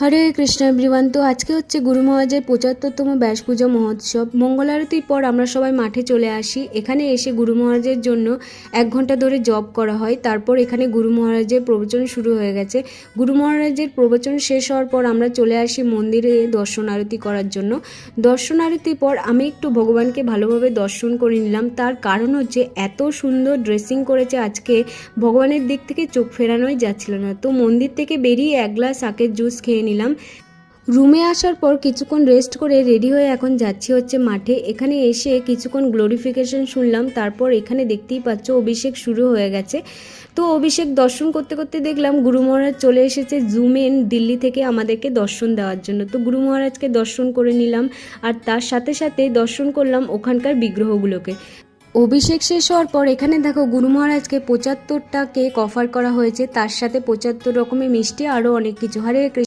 হরে Krishna everyone. তো আজকে হচ্ছে গুরু মহারাজের ৭৫তম ব্যাস পূজা মহোৎসব। মঙ্গল আরতির পর আমরা সবাই মাঠে চলে আসি। এখানে এসে গুরু মহারাজের জন্য ১ ঘন্টা ধরে জপ করা হয়। তারপর এখানে গুরু মহারাজের প্রবচন শুরু হয়ে গেছে। গুরু মহারাজের প্রবচন শেষ হওয়ার পর আমরা চলে আসি মন্দিরে দর্শন আরতি করার জন্য। দর্শন আরতির পর আমি একটু ভগবানকে ভালোভাবে দর্শন করে নিলাম। তার কারণ হচ্ছে এত সুন্দর ড্রেসিং করেছে আজকে, ভগবানের দিক থেকে চোখ ফেরানোই যাচ্ছিল না। তো মন্দির থেকে বেরিয়ে ১ গ্লাস আখের জুস খেয়ে নিলাম। রুমে আসার পর কিছুক্ষণ রেস্ট করে রেডি হয়ে এখন যাচ্ছি হচ্ছে মাঠে। এখানে এসে কিছুক্ষণ গ্লোরিফিকেশন শুনলাম। তারপর এখানে দেখতেই পাচ্ছ অভিষেক শুরু হয়ে গেছে। তো অভিষেক দর্শন করতে করতে দেখলাম গুরু মহারাজ চলে এসেছে জুমেন দিল্লি থেকে আমাদেরকে দর্শন দেওয়ার জন্য। তো গুরু মহারাজকে দর্শন করে নিলাম আর তার সাথে সাথে দর্শন করলাম ওখানকার বিগ্রহগুলোকে। অভিষেক শেষ হওয়ার পর এখানে দেখো গুরু মহারাজকে ৭৫টা কেক অফার করা হয়েছে, তার সাথে ৭৫ রকমের মিষ্টি আরও অনেক কিছু। হরে কৃষ্ণ।